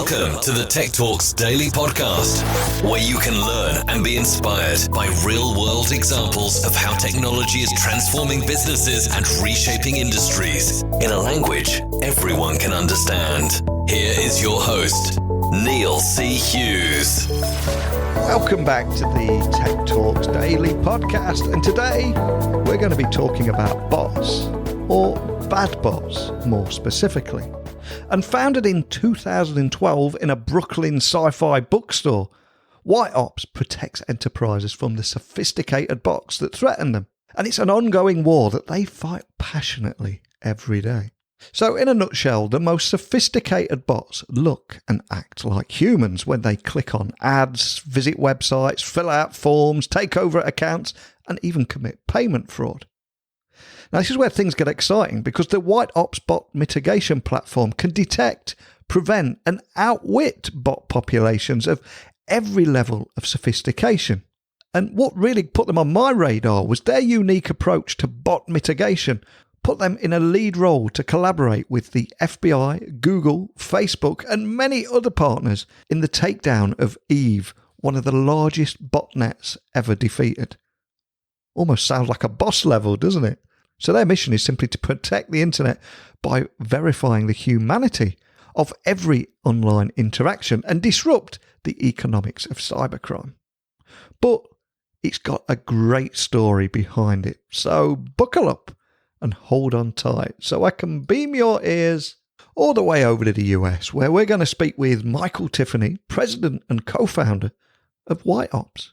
Welcome to the Tech Talks Daily Podcast, where you can learn and be inspired by real-world examples of how technology is transforming businesses and reshaping industries in a language everyone can understand. Here is your host, Neil C. Hughes. Welcome back to the Tech Talks Daily Podcast, and today we're going to be talking about bots, or bad bots more specifically. And founded in 2012 in a Brooklyn sci-fi bookstore, White Ops protects enterprises from the sophisticated bots that threaten them. And it's an ongoing war that they fight passionately every day. So in a nutshell, the most sophisticated bots look and act like humans when they click on ads, visit websites, fill out forms, take over accounts, and even commit payment fraud. Now, this is where things get exciting because the White Ops bot mitigation platform can detect, prevent, and outwit bot populations of every level of sophistication. And what really put them on my radar was their unique approach to bot mitigation, put them in a lead role to collaborate with the FBI, Google, Facebook, and many other partners in the takedown of Eve, one of the largest botnets ever defeated. Almost sounds like a boss level, doesn't it? So their mission is simply to protect the internet by verifying the humanity of every online interaction and disrupt the economics of cybercrime. But it's got a great story behind it. So buckle up and hold on tight so I can beam your ears all the way over to the US, where we're going to speak with Michael Tiffany, president and co-founder of White Ops.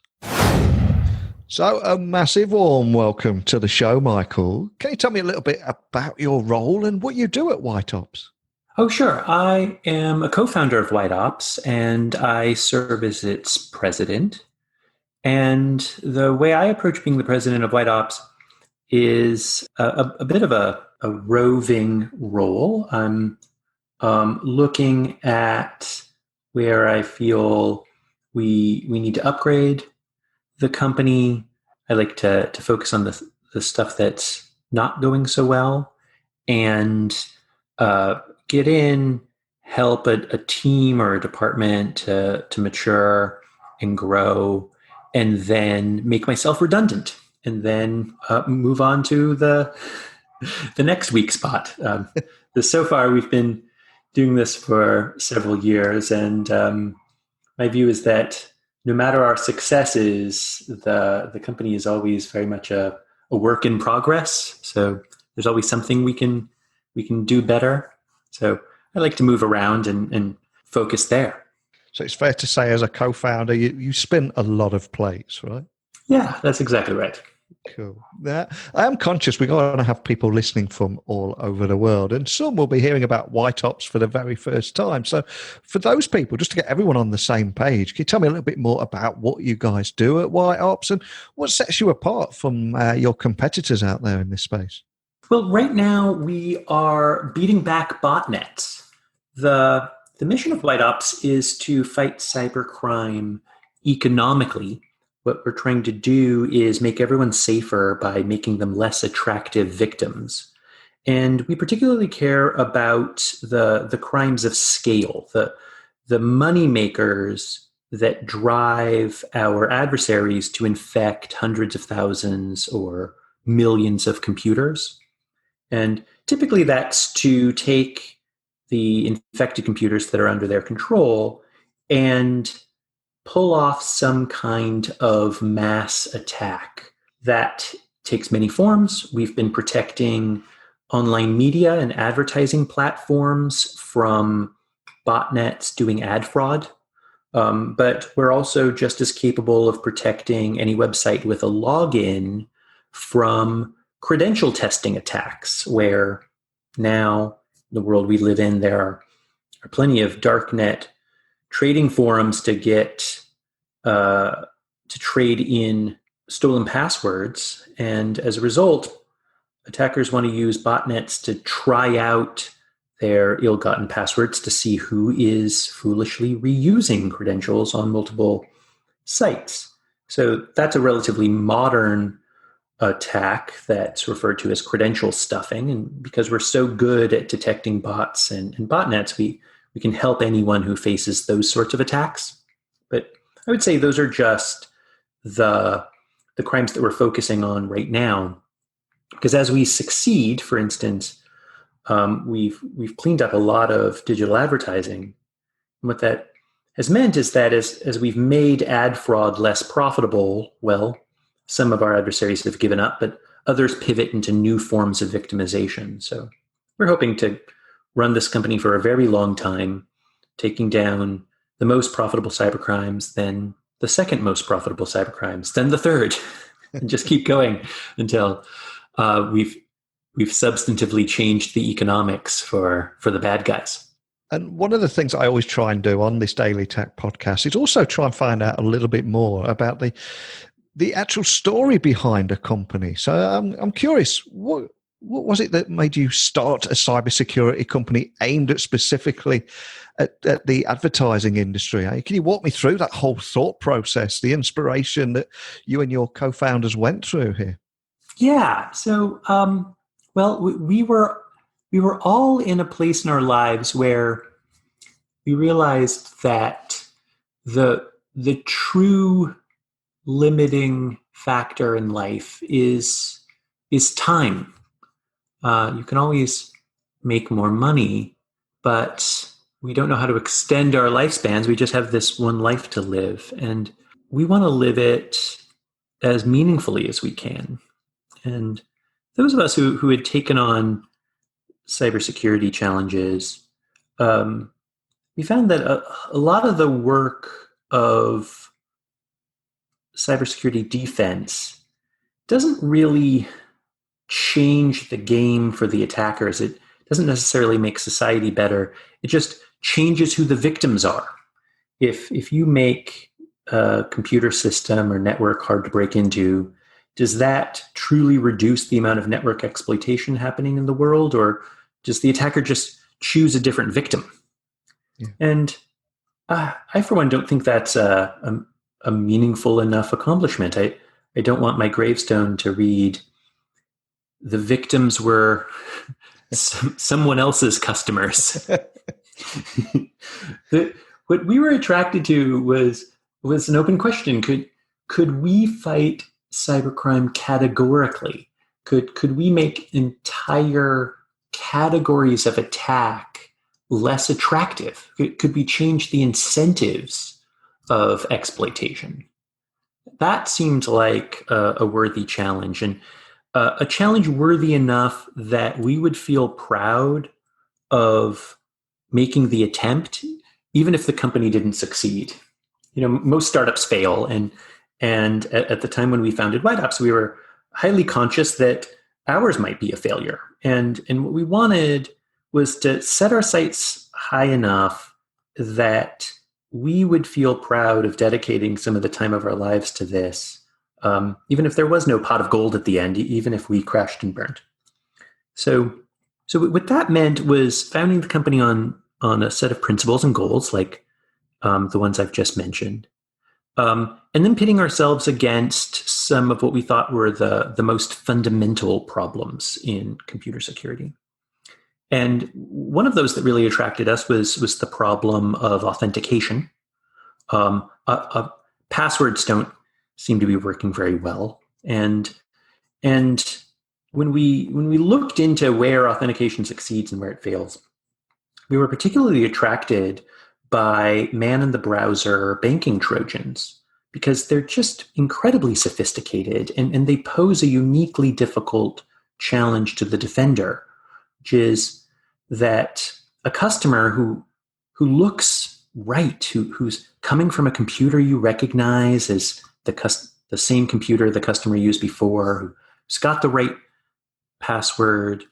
So a massive warm welcome to the show, Michael. Can you tell me a little bit about your role and what you do at White Ops? Oh, sure. I am a co-founder of White Ops, and I serve as its president. And the way I approach being the president of White Ops is a bit of a roving role. I'm looking at where I feel we need to upgrade the company. I like to focus on the stuff that's not going so well and get in, help a team or a department to mature and grow, and then make myself redundant, and then move on to the next weak spot. So far, we've been doing this for several years, and my view is that no matter our successes, the company is always very much a work in progress. So there's always something we can do better. So I like to move around and focus there. So it's fair to say, as a co-founder, you spin a lot of plates, right? Yeah, that's exactly right. Cool. Now, I am conscious we're going to have people listening from all over the world, and some will be hearing about White Ops for the very first time. So for those people, just to get everyone on the same page, can you tell me a little bit more about what you guys do at White Ops and what sets you apart from your competitors out there in this space? Well, right now we are beating back botnets. The mission of White Ops is to fight cybercrime economically. What we're trying to do is make everyone safer by making them less attractive victims. And we particularly care about the crimes of scale, the money makers that drive our adversaries to infect hundreds of thousands or millions of computers. And typically that's to take the infected computers that are under their control and pull off some kind of mass attack. That takes many forms. We've been protecting online media and advertising platforms from botnets doing ad fraud. But we're also just as capable of protecting any website with a login from credential testing attacks, where now in the world we live in, there are plenty of darknet trading forums to get to trade in stolen passwords. And as a result, attackers want to use botnets to try out their ill-gotten passwords to see who is foolishly reusing credentials on multiple sites. So that's a relatively modern attack that's referred to as credential stuffing. And because we're so good at detecting bots and botnets, we we can help anyone who faces those sorts of attacks. But I would say those are just the crimes that we're focusing on right now. Because as we succeed, for instance, we've cleaned up a lot of digital advertising. And what that has meant is that as we've made ad fraud less profitable, well, some of our adversaries have given up, but others pivot into new forms of victimization. So we're hoping to run this company for a very long time, taking down the most profitable cybercrimes, then the second most profitable cybercrimes, then the third, and just keep going until we've substantively changed the economics for the bad guys. And one of the things I always try and do on this Daily Tech podcast is also try and find out a little bit more about the actual story behind a company. So I'm curious, what was it that made you start a cybersecurity company aimed at specifically at the advertising industry? Can you walk me through that whole thought process, the inspiration that you and your co-founders went through here? Yeah. So, well, we were all in a place in our lives where we realized that the true limiting factor in life is time. You can always make more money, but we don't know how to extend our lifespans. We just have this one life to live, and we want to live it as meaningfully as we can. And those of us who had taken on cybersecurity challenges, we found that a lot of the work of cybersecurity defense doesn't really change the game for the attackers. It doesn't necessarily make society better. It just changes who the victims are. If you make a computer system or network hard to break into, does that truly reduce the amount of network exploitation happening in the world, or does the attacker just choose a different victim? Yeah. And I, for one, don't think that's a meaningful enough accomplishment. I don't want my gravestone to read, "The victims were someone else's customers." What we were attracted to was an open question. Could we fight cybercrime categorically? Could we make entire categories of attack less attractive? Could we change the incentives of exploitation? That seemed like a worthy challenge, and a challenge worthy enough that we would feel proud of making the attempt, even if the company didn't succeed. Most startups fail, and at the time when we founded White Ops, we were highly conscious that ours might be a failure. And what we wanted was to set our sights high enough that we would feel proud of dedicating some of the time of our lives to this, even if there was no pot of gold at the end, even if we crashed and burned. So what that meant was founding the company on a set of principles and goals, like the ones I've just mentioned, and then pitting ourselves against some of what we thought were the most fundamental problems in computer security. And one of those that really attracted us was the problem of authentication. Passwords don't seem to be working very well, and when we looked into where authentication succeeds and where it fails, we were particularly attracted by man-in-the-browser banking Trojans, because they're just incredibly sophisticated, and they pose a uniquely difficult challenge to the defender, which is that a customer who looks right, who's coming from a computer you recognize as the same computer the customer used before, who's got the right password,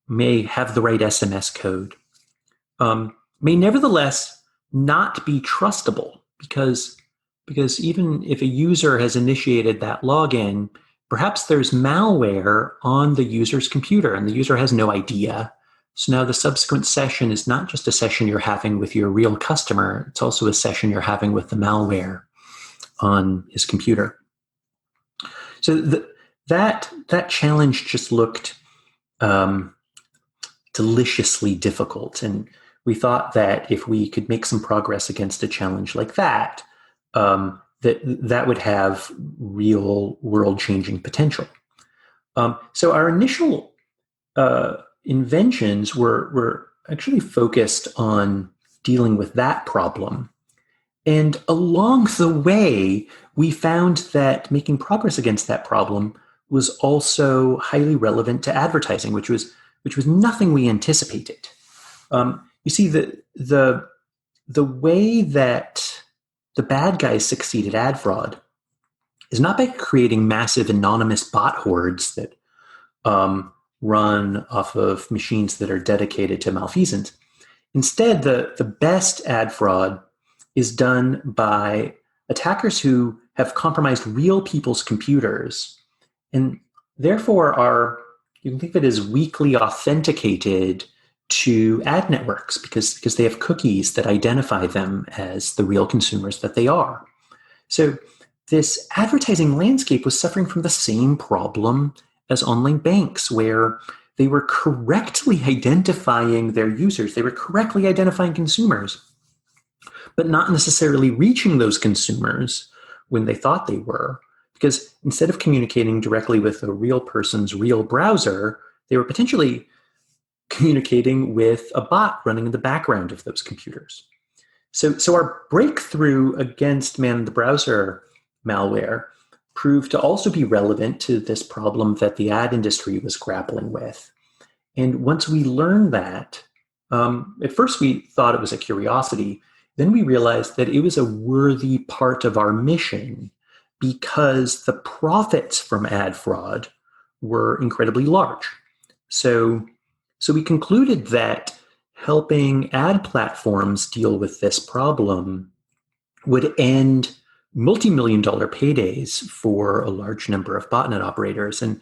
may have the right SMS code, may nevertheless not be trustable, because even if a user has initiated that login, perhaps there's malware on the user's computer and the user has no idea. So now the subsequent session is not just a session you're having with your real customer, it's also a session you're having with the malware on his computer. So that challenge just looked deliciously difficult. And we thought that if we could make some progress against a challenge like that, that would have real world-changing potential. So our initial inventions were actually focused on dealing with that problem. And along the way, we found that making progress against that problem was also highly relevant to advertising, which was nothing we anticipated. You see, the way that the bad guys succeed at ad fraud is not by creating massive anonymous bot hordes that run off of machines that are dedicated to malfeasance. Instead, the best ad fraud is done by attackers who have compromised real people's computers and therefore you can think of it as weakly authenticated to ad networks because they have cookies that identify them as the real consumers that they are. So this advertising landscape was suffering from the same problem as online banks, where they were correctly identifying their users. They were correctly identifying consumers, but not necessarily reaching those consumers when they thought they were, because instead of communicating directly with a real person's real browser, they were potentially communicating with a bot running in the background of those computers. So our breakthrough against man-in-the-browser malware proved to also be relevant to this problem that the ad industry was grappling with. And once we learned that, at first we thought it was a curiosity. Then we realized that it was a worthy part of our mission because the profits from ad fraud were incredibly large. So we concluded that helping ad platforms deal with this problem would end multi-million-dollar paydays for a large number of botnet operators. And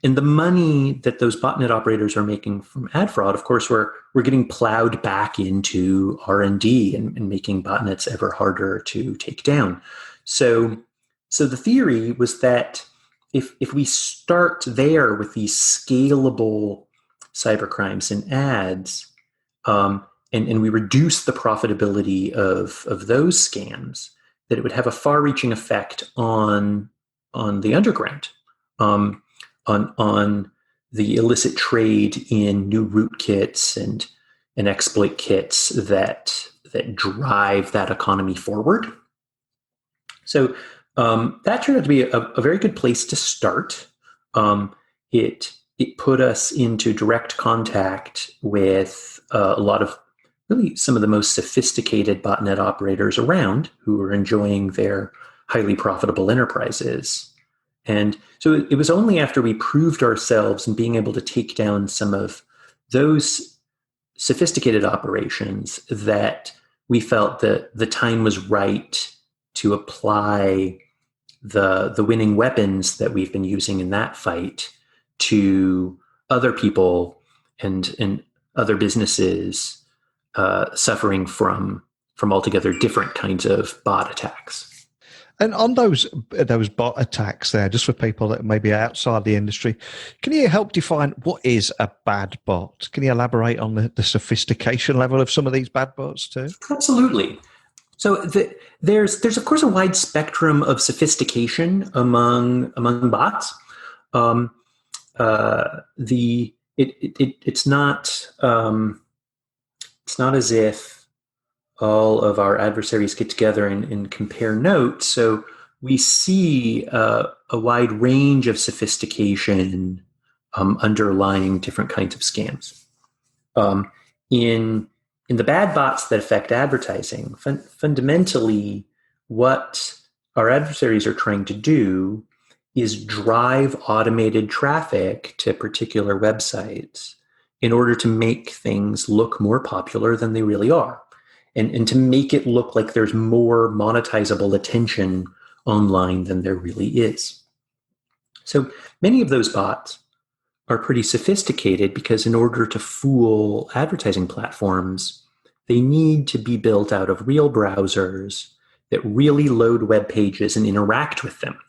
the money that those botnet operators are making from ad fraud, of course, we're getting plowed back into R&D and making botnets ever harder to take down. So the theory was that if we start there with these scalable cybercrimes and ads, and we reduce the profitability of those scams, that it would have a far-reaching effect on the underground, on the illicit trade in new rootkits and exploit kits that drive that economy forward. So that turned out to be a very good place to start. It put us into direct contact with a lot of really some of the most sophisticated botnet operators around who were enjoying their highly profitable enterprises. And so it was only after we proved ourselves and being able to take down some of those sophisticated operations that we felt that the time was right to apply the winning weapons that we've been using in that fight to other people and other businesses suffering from altogether different kinds of bot attacks. And on those bot attacks there, just for people that may be outside the industry, can you help define what is a bad bot? Can you elaborate on the sophistication level of some of these bad bots too? Absolutely. So there's of course a wide spectrum of sophistication among bots. It's not as if all of our adversaries get together and compare notes. So we see a wide range of sophistication underlying different kinds of scams. In the bad bots that affect advertising, fundamentally, what our adversaries are trying to do is drive automated traffic to particular websites in order to make things look more popular than they really are, and to make it look like there's more monetizable attention online than there really is. So many of those bots are pretty sophisticated because in order to fool advertising platforms, they need to be built out of real browsers that really load web pages and interact with them,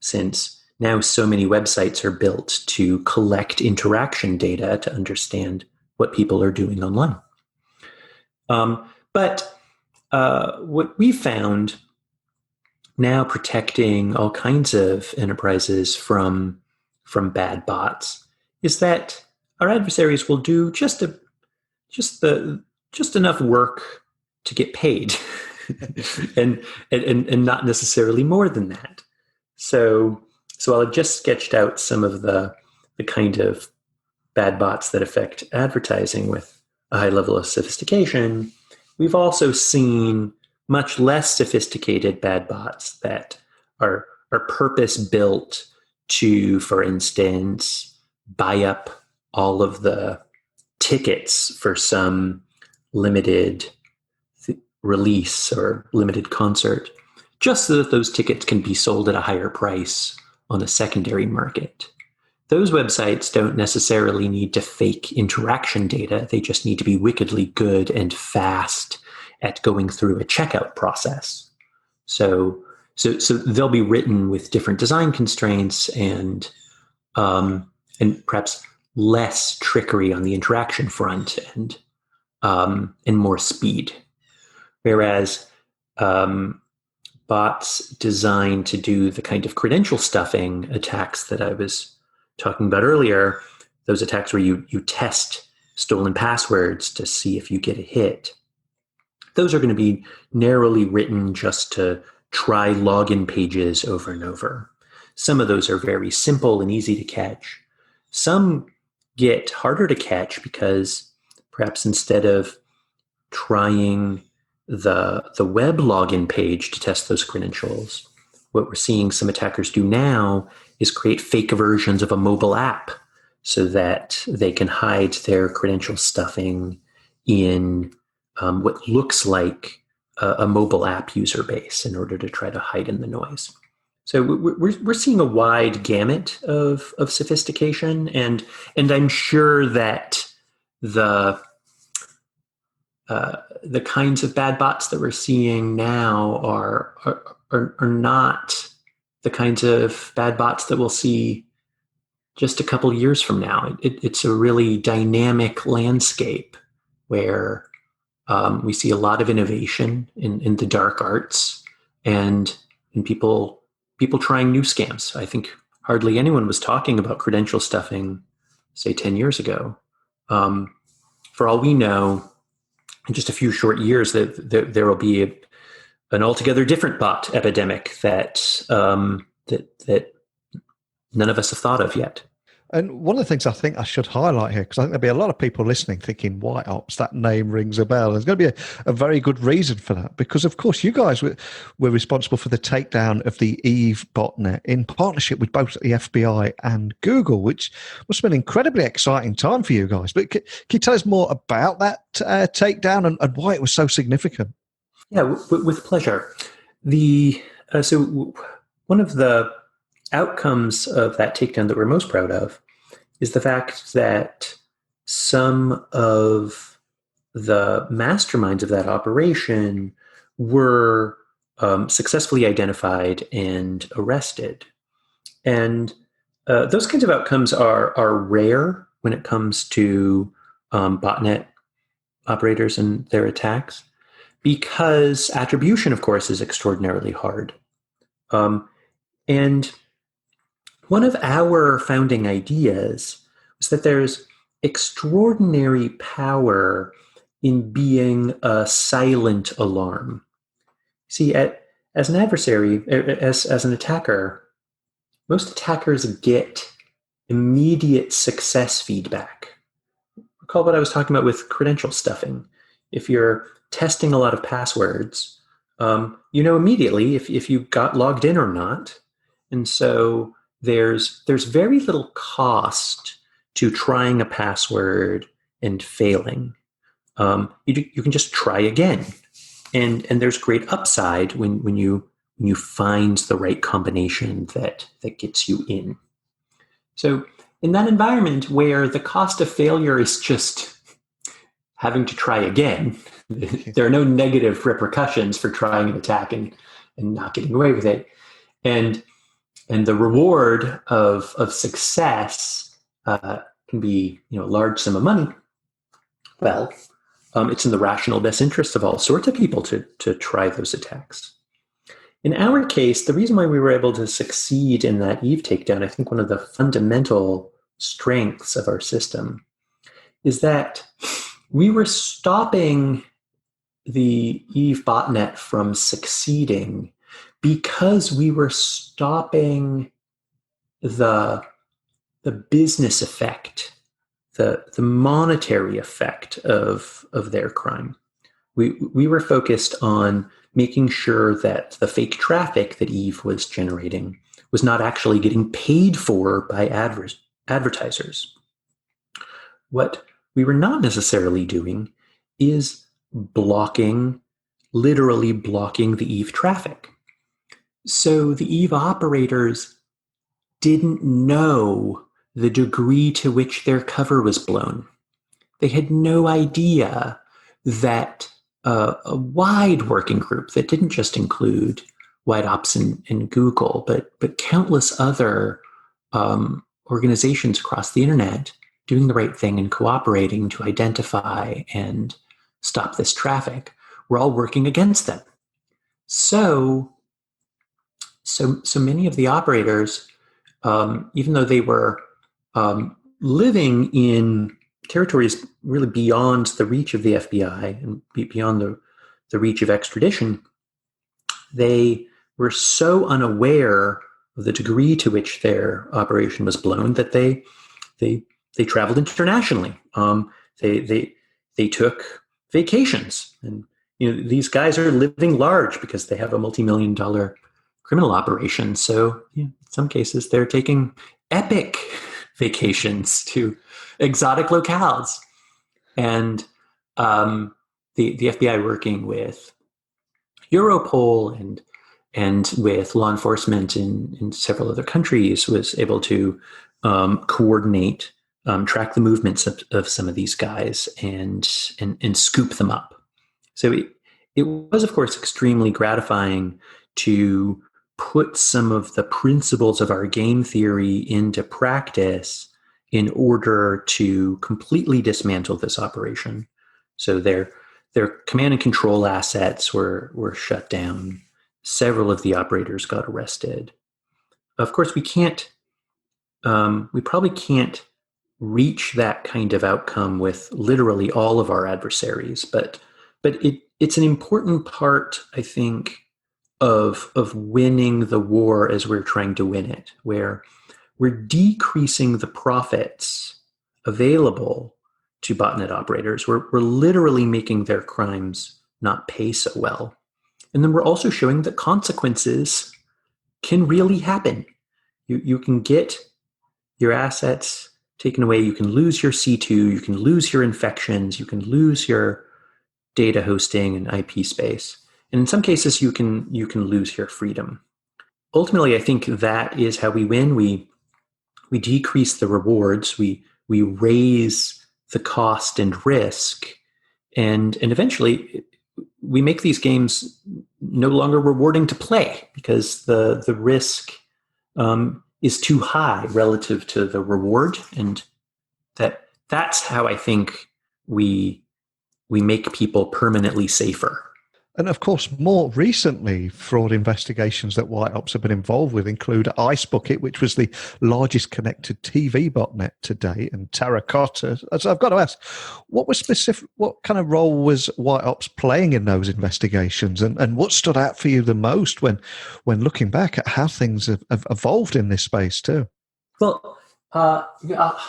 since now so many websites are built to collect interaction data to understand what people are doing online. But what we found now protecting all kinds of enterprises from bad bots is that our adversaries will do just enough work to get paid, and not necessarily more than that. So I've just sketched out some of the kind of bad bots that affect advertising with a high level of sophistication. We've also seen much less sophisticated bad bots that are purpose built to, for instance, buy up all of the tickets for some limited release or limited concert, just so that those tickets can be sold at a higher price on the secondary market. Those websites don't necessarily need to fake interaction data. They just need to be wickedly good and fast at going through a checkout process. So they'll be written with different design constraints and perhaps less trickery on the interaction front and more speed. Whereas bots designed to do the kind of credential stuffing attacks that I was talking about earlier, those attacks where you test stolen passwords to see if you get a hit, those are going to be narrowly written just to try login pages over and over. Some of those are very simple and easy to catch. Some get harder to catch because perhaps instead of trying the web login page to test those credentials, what we're seeing some attackers do now is create fake versions of a mobile app so that they can hide their credential stuffing in what looks like a mobile app user base in order to try to hide in the noise. So we're seeing a wide gamut of sophistication, and I'm sure that the kinds of bad bots that we're seeing now are not the kinds of bad bots that we'll see just a couple years from now. It's a really dynamic landscape where we see a lot of innovation in the dark arts and people trying new scams. I think hardly anyone was talking about credential stuffing, say, 10 years ago. For all we know, in just a few short years, there will be an altogether different bot epidemic that none of us have thought of yet. And one of the things I think I should highlight here, because I think there'll be a lot of people listening thinking, White Ops, that name rings a bell. There's going to be a very good reason for that, because, of course, you guys were responsible for the takedown of the Eve botnet in partnership with both the FBI and Google, which must have been an incredibly exciting time for you guys. But can you tell us more about that takedown and why it was so significant? Yeah, with pleasure. So one of the outcomes of that takedown that we're most proud of is the fact that some of the masterminds of that operation were successfully identified and arrested. And those kinds of outcomes are rare when it comes to botnet operators and their attacks, because attribution, of course, is extraordinarily hard. And one of our founding ideas was that there's extraordinary power in being a silent alarm. See, as an adversary, as an attacker, most attackers get immediate success feedback. Recall what I was talking about with credential stuffing. If you're testing a lot of passwords, you know immediately if you got logged in or not. And so there's very little cost to trying a password and failing. You can just try again, and there's great upside when you find the right combination that gets you in. So in that environment where the cost of failure is just having to try again, there are no negative repercussions for trying an attack and not getting away with it, and the reward of success can be a large sum of money. Well, it's in the rational best interest of all sorts of people to try those attacks. In our case, the reason why we were able to succeed in that Eve takedown, I think one of the fundamental strengths of our system is that we were stopping the Eve botnet from succeeding because we were stopping the business effect, the monetary effect of their crime. We were focused on making sure that the fake traffic that Eve was generating was not actually getting paid for by advertisers. What we were not necessarily doing is literally blocking the Eve traffic. So the Eve operators didn't know the degree to which their cover was blown. They had no idea that a wide working group that didn't just include White Ops and Google, but countless other organizations across the internet doing the right thing and cooperating to identify and stop this traffic, were all working against them. So many of the operators, even though they were living in territories really beyond the reach of the FBI and beyond the reach of extradition, they were so unaware of the degree to which their operation was blown that they traveled internationally. They took vacations, and these guys are living large because they have a multi-million-dollar criminal operation. So in some cases, they're taking epic vacations to exotic locales. And the FBI, working with Europol and with law enforcement in several other countries, was able to coordinate, track the movements of some of these guys and scoop them up. So it was, of course, extremely gratifying to put some of the principles of our game theory into practice in order to completely dismantle this operation. So their command and control assets were shut down. Several of the operators got arrested. Of course, we probably can't reach that kind of outcome with literally all of our adversaries, but it's an important part, I think, of winning the war as we're trying to win it, where we're decreasing the profits available to botnet operators. We're literally making their crimes not pay so well. And then we're also showing that consequences can really happen. You can get your assets taken away. You can lose your C2. You can lose your infections. You can lose your data hosting and IP space. And in some cases, you can lose your freedom. Ultimately, I think that is how we win. We decrease the rewards. We raise the cost and risk, and eventually we make these games no longer rewarding to play because the risk is too high relative to the reward, and that's how I think we make people permanently safer. And of course, more recently, fraud investigations that White Ops have been involved with include ICEBUCKET, which was the largest connected TV botnet to date, and Terracotta. So I've got to ask, what kind of role was White Ops playing in those investigations, and what stood out for you the most when looking back at how things have evolved in this space too? Well,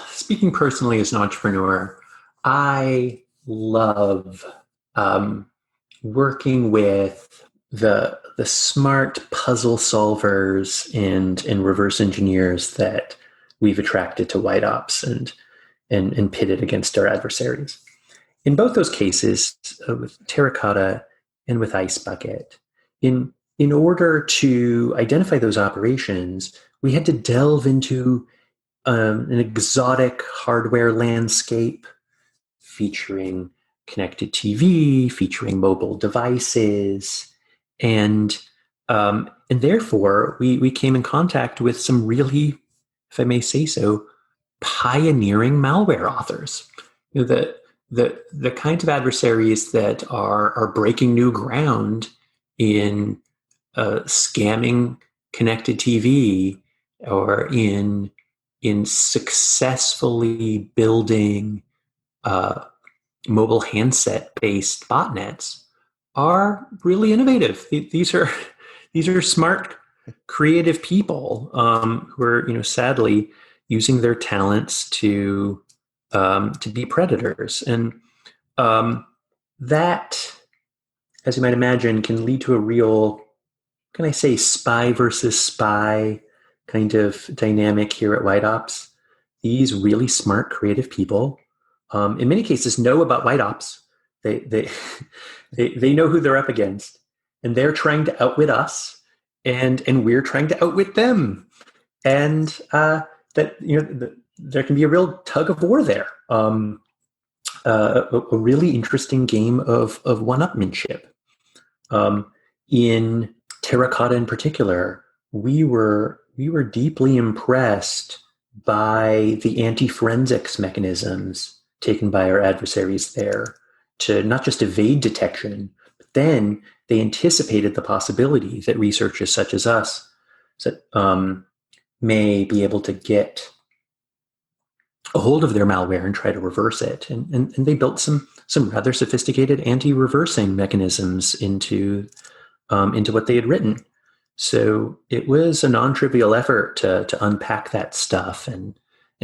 speaking personally as an entrepreneur, I love working with the smart puzzle solvers and reverse engineers that we've attracted to White Ops and pitted against our adversaries. In both those cases, with Terracotta and with ICEBUCKET, in order to identify those operations, we had to delve into an exotic hardware landscape featuring connected TV, featuring mobile devices, and therefore we came in contact with some really, if I may say so, pioneering malware authors. the kinds of adversaries that are breaking new ground in scamming connected TV or in successfully building mobile handset based botnets are really innovative. These are smart, creative people who are sadly using their talents to be predators, and that, as you might imagine, can lead to a real, can I say, spy versus spy kind of dynamic here at White Ops. These really smart, creative people, in many cases, know about White Ops. They know who they're up against, and they're trying to outwit us, and we're trying to outwit them, and that there can be a real tug of war there. A really interesting game of one-upmanship. In Terracotta, in particular, we were deeply impressed by the anti-forensics mechanisms taken by our adversaries there to not just evade detection, but then they anticipated the possibility that researchers such as us may be able to get a hold of their malware and try to reverse it. And they built some rather sophisticated anti-reversing mechanisms into what they had written. So it was a non-trivial effort to unpack that stuff and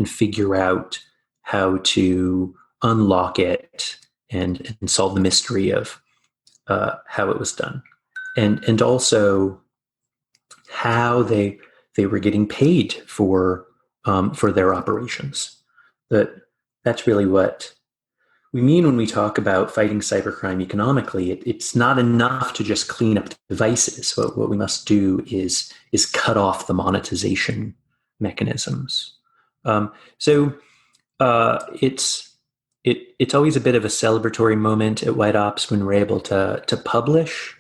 figure out how to unlock it and solve the mystery of how it was done, and also how they were getting paid for their operations. That's really what we mean when we talk about fighting cybercrime economically. It's not enough to just clean up devices. What we must do is cut off the monetization mechanisms. So it's always a bit of a celebratory moment at White Ops when we're able to publish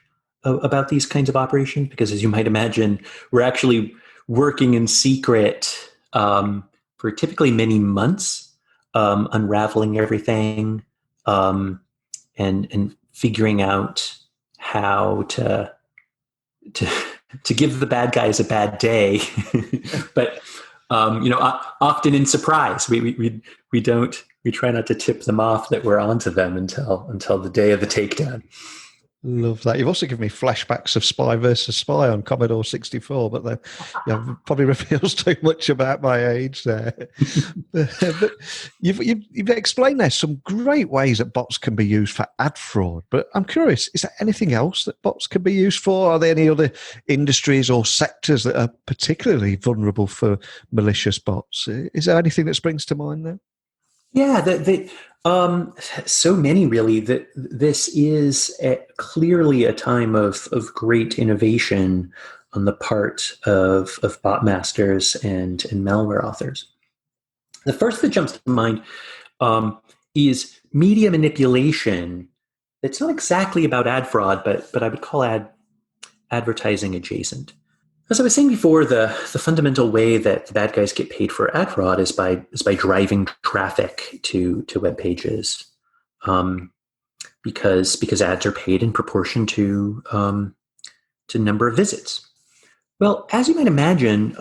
about these kinds of operations, because, as you might imagine, we're actually working in secret for typically many months, unraveling everything and figuring out how to give the bad guys a bad day, but often in surprise. We try not to tip them off that we're onto them until the day of the takedown. Love that. You've also given me flashbacks of Spy versus Spy on Commodore 64, but then probably reveals too much about my age there. But you've explained there's some great ways that bots can be used for ad fraud, but I'm curious, is there anything else that bots can be used for? Are there any other industries or sectors that are particularly vulnerable for malicious bots? Is there anything that springs to mind there? Yeah, so many, really. That this is clearly a time of great innovation on the part of bot masters and malware authors. The first that jumps to mind is media manipulation. It's not exactly about ad fraud, but I would call advertising adjacent. As I was saying before, the fundamental way that the bad guys get paid for ad fraud is by driving traffic to web pages, because ads are paid in proportion to number of visits. Well, as you might imagine,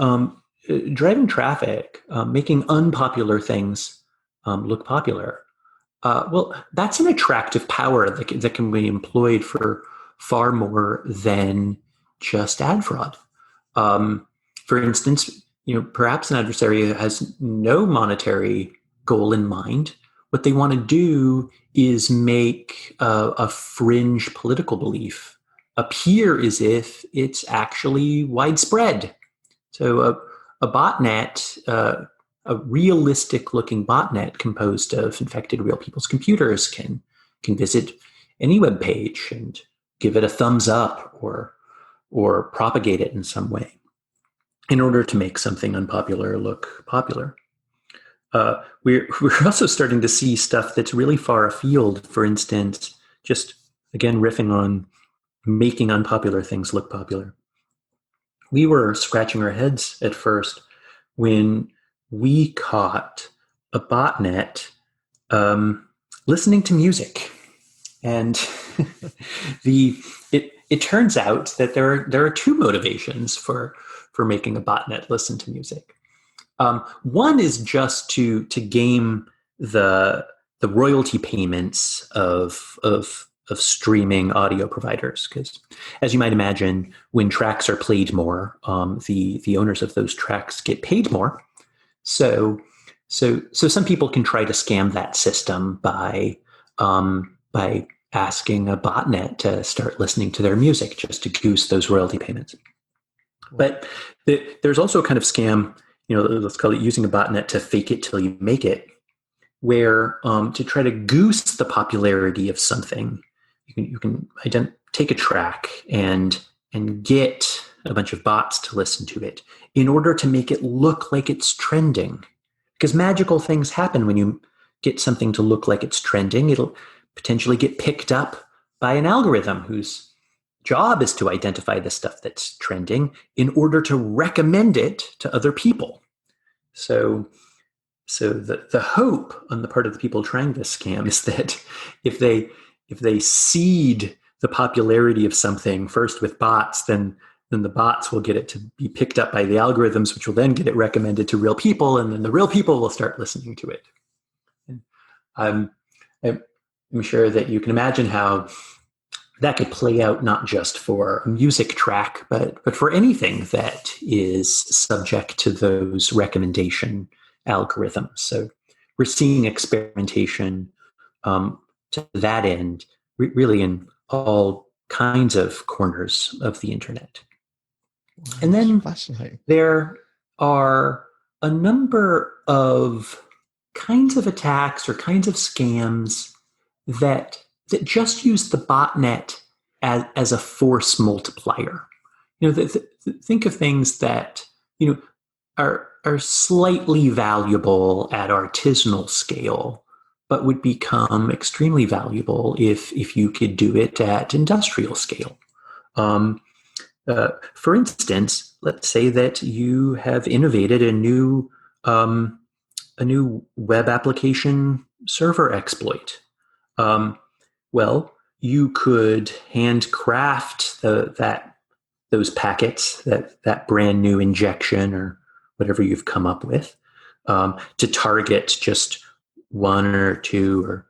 driving traffic, making unpopular things look popular. Well, that's an attractive power that can be employed for far more than just ad fraud. For instance, perhaps an adversary has no monetary goal in mind. What they want to do is make a fringe political belief appear as if it's actually widespread. So a botnet, a realistic-looking botnet composed of infected real people's computers can visit any web page and give it a thumbs up or propagate it in some way in order to make something unpopular look popular. We're also starting to see stuff that's really far afield. For instance, just again riffing on making unpopular things look popular. We were scratching our heads at first when we caught a botnet listening to music. And it turns out that there are two motivations for making a botnet listen to music. One is just to game the royalty payments of streaming audio providers, because as you might imagine, when tracks are played more, the owners of those tracks get paid more. So some people can try to scam that system by asking a botnet to start listening to their music just to goose those royalty payments. But there's also a kind of scam, let's call it using a botnet to fake it till you make it, where to try to goose the popularity of something, you can take a track and get a bunch of bots to listen to it in order to make it look like it's trending. Because magical things happen when you get something to look like it's trending. It'll potentially get picked up by an algorithm whose job is to identify the stuff that's trending in order to recommend it to other people. So the hope on the part of the people trying this scam is that if they seed the popularity of something first with bots, then the bots will get it to be picked up by the algorithms, which will then get it recommended to real people, and then the real people will start listening to it. And I'm sure that you can imagine how that could play out not just for a music track, but for anything that is subject to those recommendation algorithms. So we're seeing experimentation to that end, really in all kinds of corners of the internet. Wow, and then fascinating. There are a number of kinds of attacks or kinds of scams that just use the botnet as a force multiplier. Think of things that are slightly valuable at artisanal scale, but would become extremely valuable if you could do it at industrial scale. For instance, let's say that you have innovated a new web application server exploit. Well, you could handcraft those packets, that brand new injection or whatever you've come up with, to target just one or two or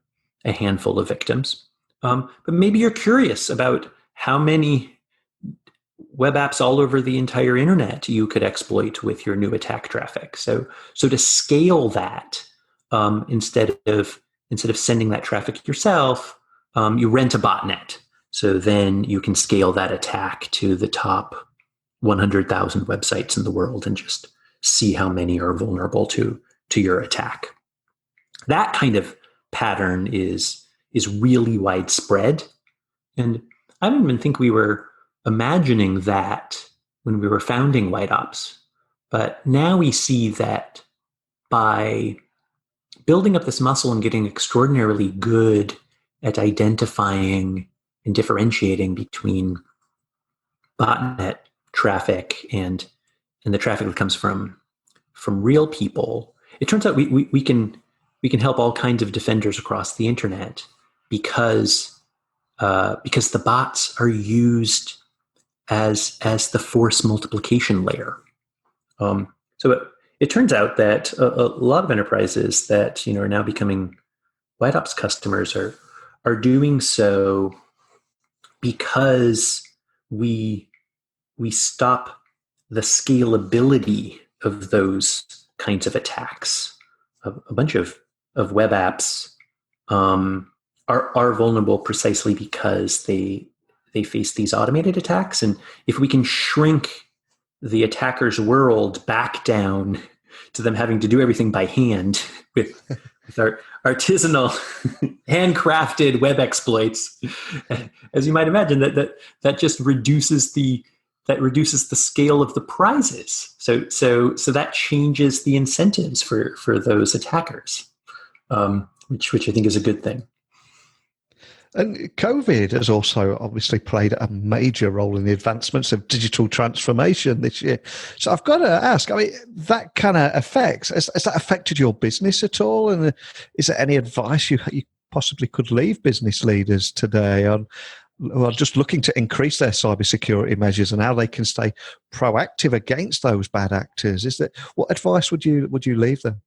a handful of victims. But maybe you're curious about how many web apps all over the entire internet you could exploit with your new attack traffic. So to scale that, instead of sending that traffic yourself, you rent a botnet. So then you can scale that attack to the top 100,000 websites in the world and just see how many are vulnerable to your attack. That kind of pattern is really widespread. And I don't even think we were imagining that when we were founding White Ops. But now we see that by building up this muscle and getting extraordinarily good at identifying and differentiating between botnet traffic and the traffic that comes from real people, it turns out we can help all kinds of defenders across the internet because the bots are used as the force multiplication layer. So it turns out that a lot of enterprises that are now becoming White Ops customers are doing so because we stop the scalability of those kinds of attacks. A bunch of web apps are vulnerable precisely because they face these automated attacks. And if we can shrink the attacker's world back down to them having to do everything by hand with our artisanal, handcrafted web exploits, as you might imagine, that just reduces the scale of the prizes. So that changes the incentives for those attackers, which I think is a good thing. And COVID has also obviously played a major role in the advancements of digital transformation this year. So I've got to ask, that kind of affects, has that affected your business at all? And is there any advice you possibly could leave business leaders today on who are just looking to increase their cybersecurity measures and how they can stay proactive against those bad actors? What advice would you leave them?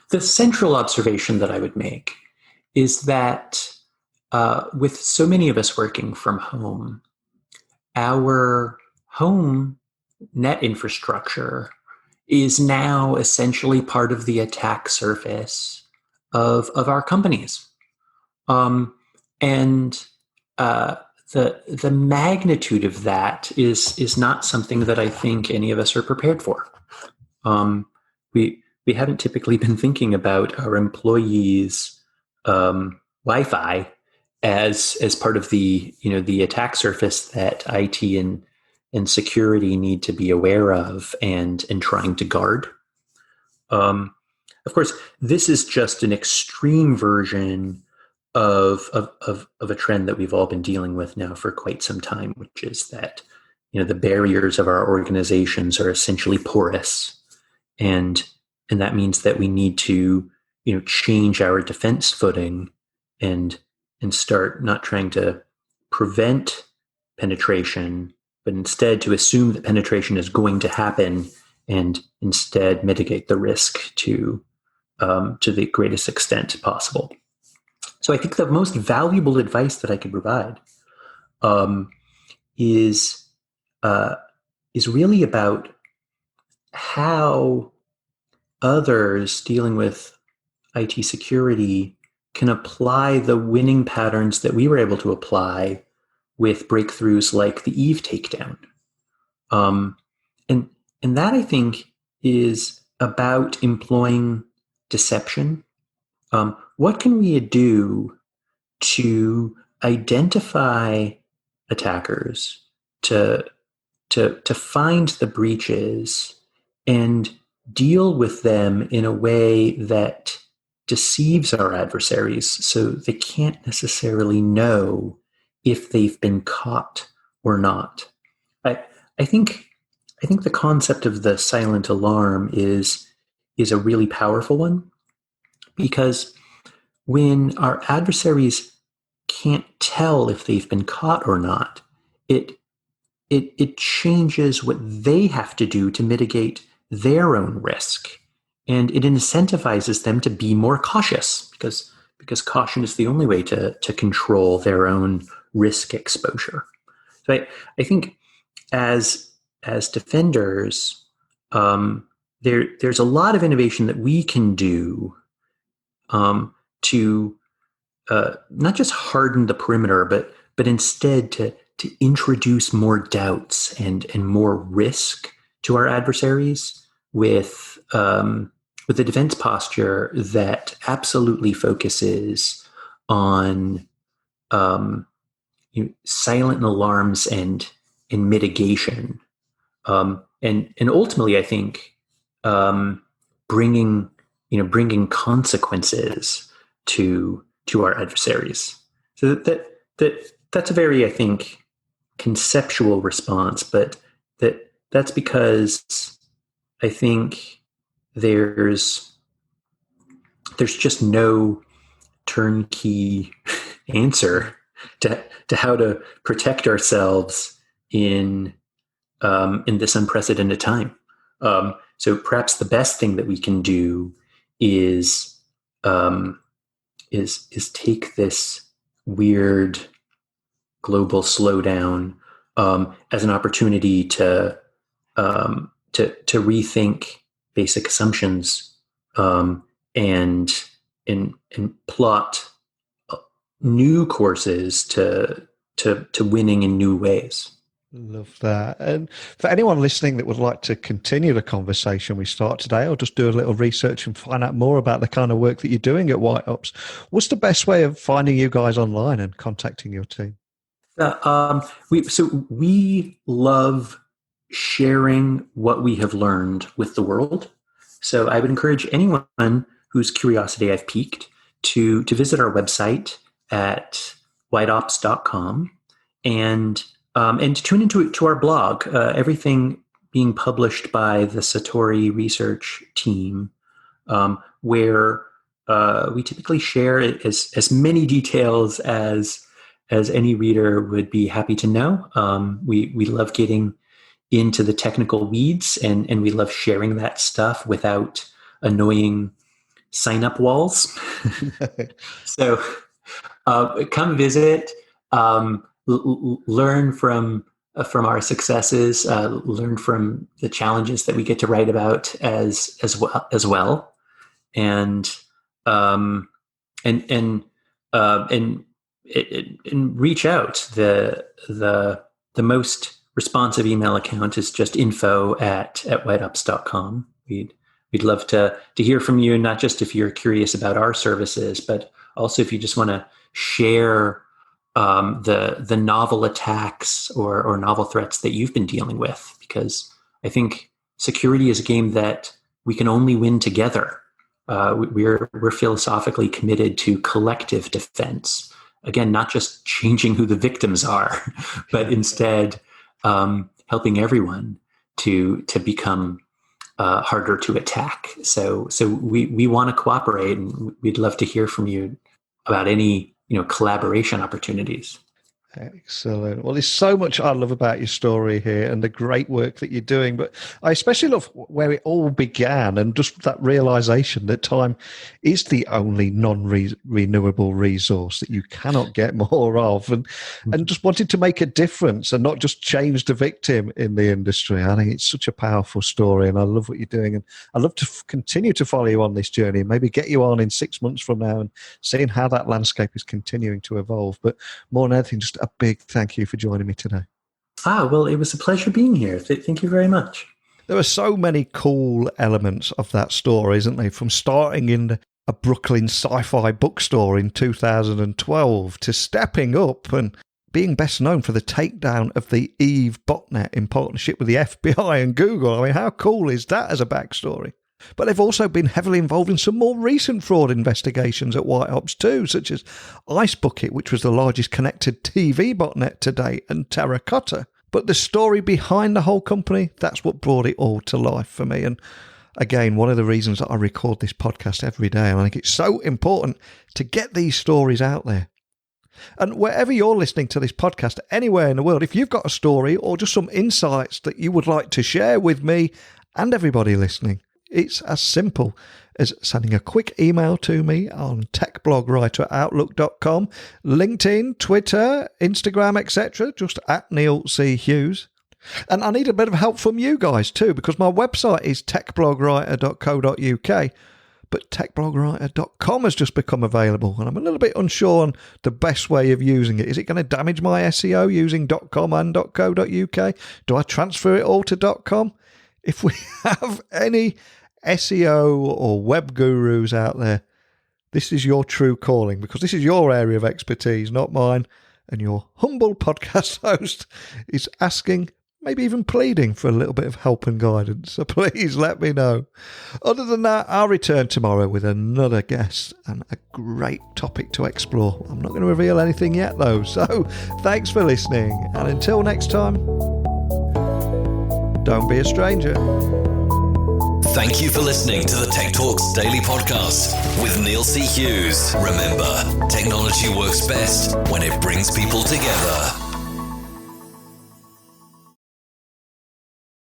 The central observation that I would make is that with so many of us working from home, our home net infrastructure is now essentially part of the attack surface of our companies. And the magnitude of that is not something that I think any of us are prepared for. We haven't typically been thinking about our employees' Wi-Fi as part of the attack surface that IT and security need to be aware of and trying to guard. Of course, this is just an extreme version of a trend that we've all been dealing with now for quite some time, which is that the barriers of our organizations are essentially porous, and that means that we need to change our defense footing and start not trying to prevent penetration, but instead to assume that penetration is going to happen and instead mitigate the risk to the greatest extent possible. So I think the most valuable advice that I could provide is really about how others dealing with IT security can apply the winning patterns that we were able to apply with breakthroughs like the Eve takedown. And that, I think, is about employing deception. What can we do to identify attackers, to find the breaches and deal with them in a way that deceives our adversaries so they can't necessarily know if they've been caught or not? I think the concept of the silent alarm is a really powerful one, because when our adversaries can't tell if they've been caught or not, it changes what they have to do to mitigate their own risk, and it incentivizes them to be more cautious, because caution is the only way to control their own risk exposure. So I think as defenders, there's a lot of innovation that we can do to not just harden the perimeter, but instead to introduce more doubts and more risk to our adversaries with a defense posture that absolutely focuses on silent alarms and mitigation, and ultimately, I think bringing consequences to our adversaries. So that's a very, I think, conceptual response, but that's because I think there's just no turnkey answer to how to protect ourselves in this unprecedented time. So perhaps the best thing that we can do is take this weird global slowdown as an opportunity to rethink basic assumptions and plot new courses to winning in new ways. Love that. And for anyone listening that would like to continue the conversation we start today, or just do a little research and find out more about the kind of work that you're doing at White Ops, what's the best way of finding you guys online and contacting your team? We love sharing what we have learned with the world. So I would encourage anyone whose curiosity I've piqued to visit our website at whiteops.com and to tune into our blog. Everything being published by the Satori research team, where we typically share as many details as any reader would be happy to know. We love getting into the technical weeds, and we love sharing that stuff without annoying sign-up walls. So come visit, learn from our successes, learn from the challenges that we get to write about as well, and reach out. The most responsive email account is just info@whiteups.com. We'd love to hear from you, not just if you're curious about our services, but also if you just want to share the novel attacks or novel threats that you've been dealing with, because I think security is a game that we can only win together. We're philosophically committed to collective defense. Again, not just changing who the victims are, but instead helping everyone to become harder to attack. So we want to cooperate, and we'd love to hear from you about any collaboration opportunities. Excellent. Well, there's so much I love about your story here and the great work that you're doing, but I especially love where it all began and just that realization that time is the only non-renewable resource that you cannot get more of, and just wanted to make a difference and not just change the victim in the industry. I think it's such a powerful story, and I love what you're doing, and I'd love to continue to follow you on this journey and maybe get you on in 6 months from now and seeing how that landscape is continuing to evolve. But more than anything, just a big thank you for joining me today. Well, it was a pleasure being here. Thank you very much. There are so many cool elements of that story, isn't there? From starting in a Brooklyn sci-fi bookstore in 2012 to stepping up and being best known for the takedown of the Eve botnet in partnership with the FBI and Google. I mean, how cool is that as a backstory? But they've also been heavily involved in some more recent fraud investigations at White Ops too, such as ICEBUCKET, which was the largest connected TV botnet to date, and Terracotta. But the story behind the whole company, that's what brought it all to life for me. And again, one of the reasons that I record this podcast every day, and I think it's so important to get these stories out there. And wherever you're listening to this podcast, anywhere in the world, if you've got a story or just some insights that you would like to share with me and everybody listening, it's as simple as sending a quick email to me on techblogwriter@outlook.com, LinkedIn, Twitter, Instagram, etc., just @Neil C. Hughes. And I need a bit of help from you guys too, because my website is techblogwriter.co.uk, but techblogwriter.com has just become available, and I'm a little bit unsure on the best way of using it. Is it going to damage my SEO using .com and .co.uk? Do I transfer it all to .com? If we have any SEO or web gurus out there, this is your true calling, because this is your area of expertise, not mine. And your humble podcast host is asking, maybe even pleading, for a little bit of help and guidance. So please let me know. Other than that, I'll return tomorrow with another guest and a great topic to explore. I'm not going to reveal anything yet though. So thanks for listening. And until next time, don't be a stranger. Thank you for listening to the Tech Talks Daily Podcast with Neil C. Hughes. Remember, technology works best when it brings people together.